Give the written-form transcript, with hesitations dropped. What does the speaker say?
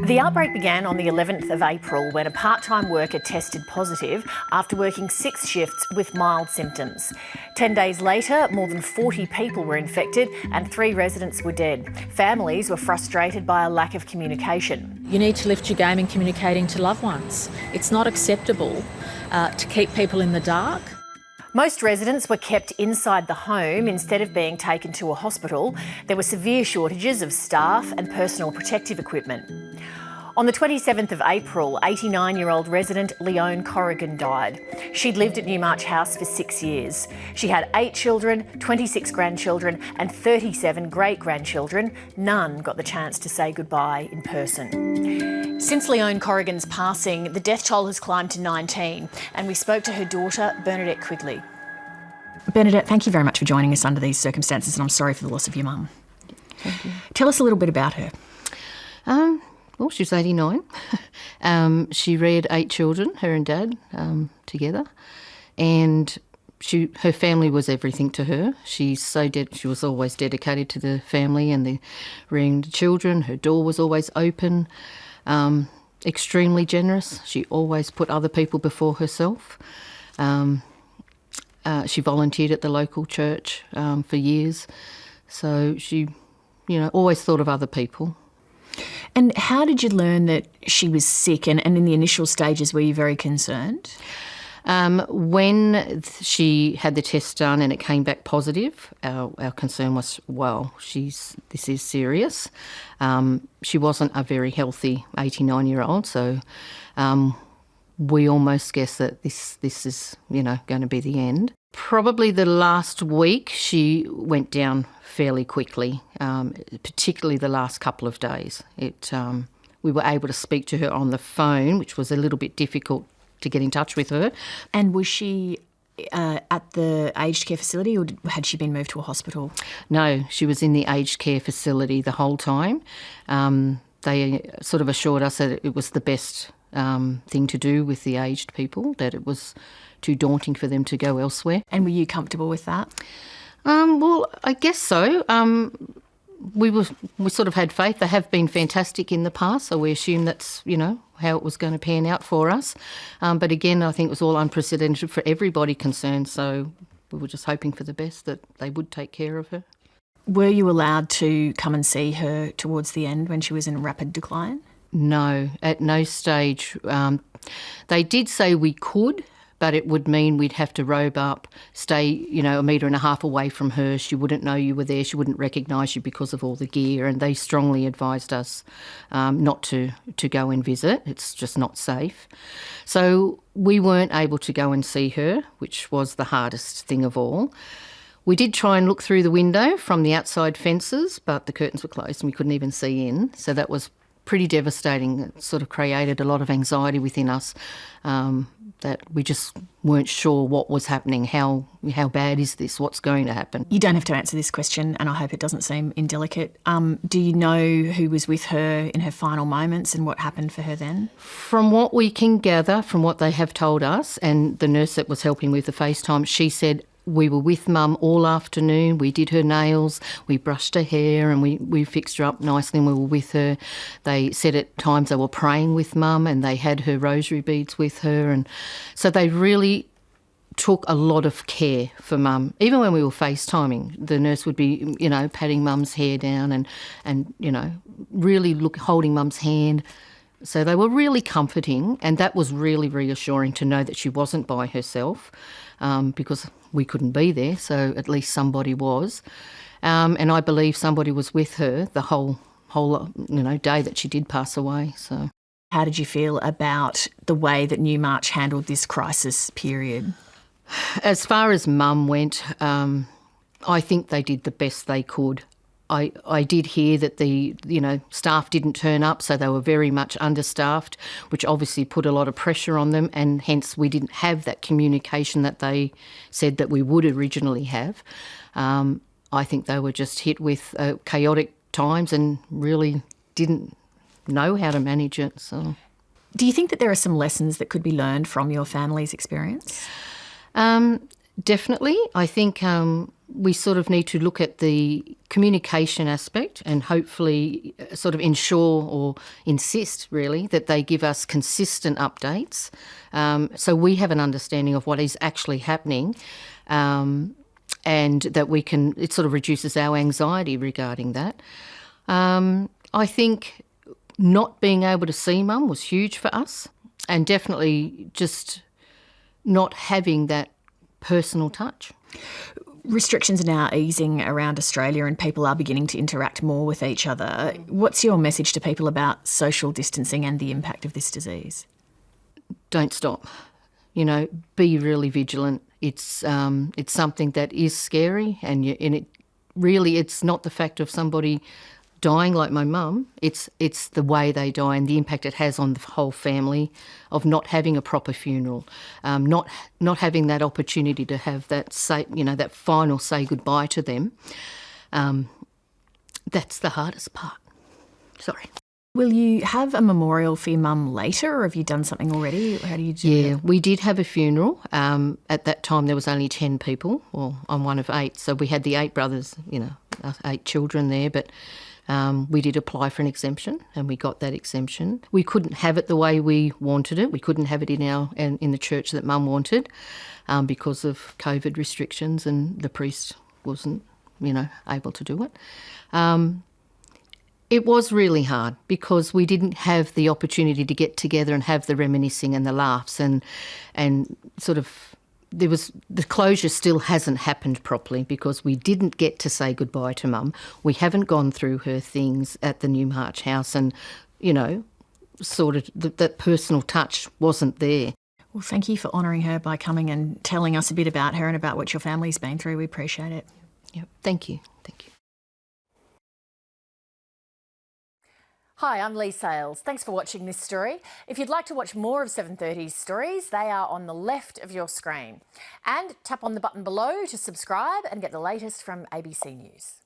The outbreak began on the 11th of April when a part-time worker tested positive after working 6 shifts with mild symptoms. 10 days later, more than 40 people were infected and 3 residents were dead. Families were frustrated by a lack of communication. You need to lift your game in communicating to loved ones. It's not acceptable to keep people in the dark. Most residents were kept inside the home instead of being taken to a hospital. There were severe shortages of staff and personal protective equipment. On the 27th of April, 89-year-old resident Leone Corrigan died. She'd lived at Newmarch House for 6 years. She had 8 children, 26 grandchildren and 37 great-grandchildren. None got the chance to say goodbye in person. Since Leone Corrigan's passing, the death toll has climbed to 19, and we spoke to her daughter, Bernadette Quigley. Bernadette, thank you very much for joining us under these circumstances, and I'm sorry for the loss of your mum. Thank you. Tell us a little bit about her. Well, she was 89. She reared 8 children, her and Dad, together, and her family was everything to her. She was always dedicated to the family and the rearing the children. Her door was always open. Extremely generous. She always put other people before herself. She volunteered at the local church for years, so she, always thought of other people. And how did you learn that she was sick, and in the initial stages were you very concerned? When she had the test done and it came back positive, our concern was, this is serious. She wasn't a very healthy 89-year-old, so we almost guessed that this is, going to be the end. Probably the last week she went down fairly quickly, particularly the last couple of days. We were able to speak to her on the phone, which was a little bit difficult to get in touch with her. And was she at the aged care facility, or had she been moved to a hospital? No, she was in the aged care facility the whole time. They sort of assured us that it was the best thing to do with the aged people, that it was too daunting for them to go elsewhere. And were you comfortable with that? Well, I guess so. We sort of had faith. They have been fantastic in the past, so we assumed that's, how it was going to pan out for us. But again, I think it was all unprecedented for everybody concerned, so we were just hoping for the best, that they would take care of her. Were you allowed to come and see her towards the end when she was in rapid decline? No, at no stage. They did say we could, but it would mean we'd have to robe up, stay, 1.5 metres away from her. She wouldn't know you were there. She wouldn't recognise you because of all the gear. And they strongly advised us not to go and visit. It's just not safe. So we weren't able to go and see her, which was the hardest thing of all. We did try and look through the window from the outside fences, but the curtains were closed and we couldn't even see in. So that was pretty devastating. It sort of created a lot of anxiety within us, that we just weren't sure what was happening. How bad is this? What's going to happen? You don't have to answer this question, and I hope it doesn't seem indelicate. Do you know who was with her in her final moments and what happened for her then? From what we can gather, from what they have told us, and the nurse that was helping with the FaceTime, she said, we were with Mum all afternoon. We did her nails, we brushed her hair, and we fixed her up nicely, and we were with her. They said at times they were praying with Mum, and they had her rosary beads with her, and so they really took a lot of care for Mum. Even when we were FaceTiming, the nurse would be, patting Mum's hair down and really holding Mum's hand. So they were really comforting, and that was really reassuring to know that she wasn't by herself, because we couldn't be there, so at least somebody was. And I believe somebody was with her the whole day that she did pass away. So, how did you feel about the way that Newmarch handled this crisis period? As far as Mum went, I think they did the best they could. I did hear that the staff didn't turn up, so they were very much understaffed, which obviously put a lot of pressure on them, and hence we didn't have that communication that they said that we would originally have. I think they were just hit with chaotic times and really didn't know how to manage it. So, do you think that there are some lessons that could be learned from your family's experience? Definitely. I think we sort of need to look at the communication aspect and hopefully sort of ensure or insist really that they give us consistent updates, so we have an understanding of what is actually happening, and that we can, it sort of reduces our anxiety regarding that. I think not being able to see Mum was huge for us, and definitely just not having that personal touch. Restrictions are now easing around Australia and people are beginning to interact more with each other. What's your message to people about social distancing and the impact of this disease? Don't stop. You know, be really vigilant. It's something that is scary, and it really, it's not the fact of somebody dying like my mum, it's the way they die and the impact it has on the whole family, of not having a proper funeral, not having that opportunity to have that that final say goodbye to them. That's the hardest part. Sorry. Will you have a memorial for your mum later, or have you done something already? How do you do Yeah, that? we did have a funeral. At that time there was only 10 people. Well, I'm one of 8, so we had the 8 brothers, 8 children there, but we did apply for an exemption and we got that exemption. We couldn't have it the way we wanted it. We couldn't have it in the church that Mum wanted, because of COVID restrictions, and the priest wasn't, able to do it. It was really hard because we didn't have the opportunity to get together and have the reminiscing and the laughs, and sort of the closure still hasn't happened properly because we didn't get to say goodbye to Mum. We haven't gone through her things at the Newmarch House, and sort of that personal touch wasn't there. Well, thank you for honouring her by coming and telling us a bit about her and about what your family's been through. We appreciate it. Yeah, thank you. Thank you. Hi, I'm Lee Sales. Thanks for watching this story. If you'd like to watch more of 7:30's stories, they are on the left of your screen. And tap on the button below to subscribe and get the latest from ABC News.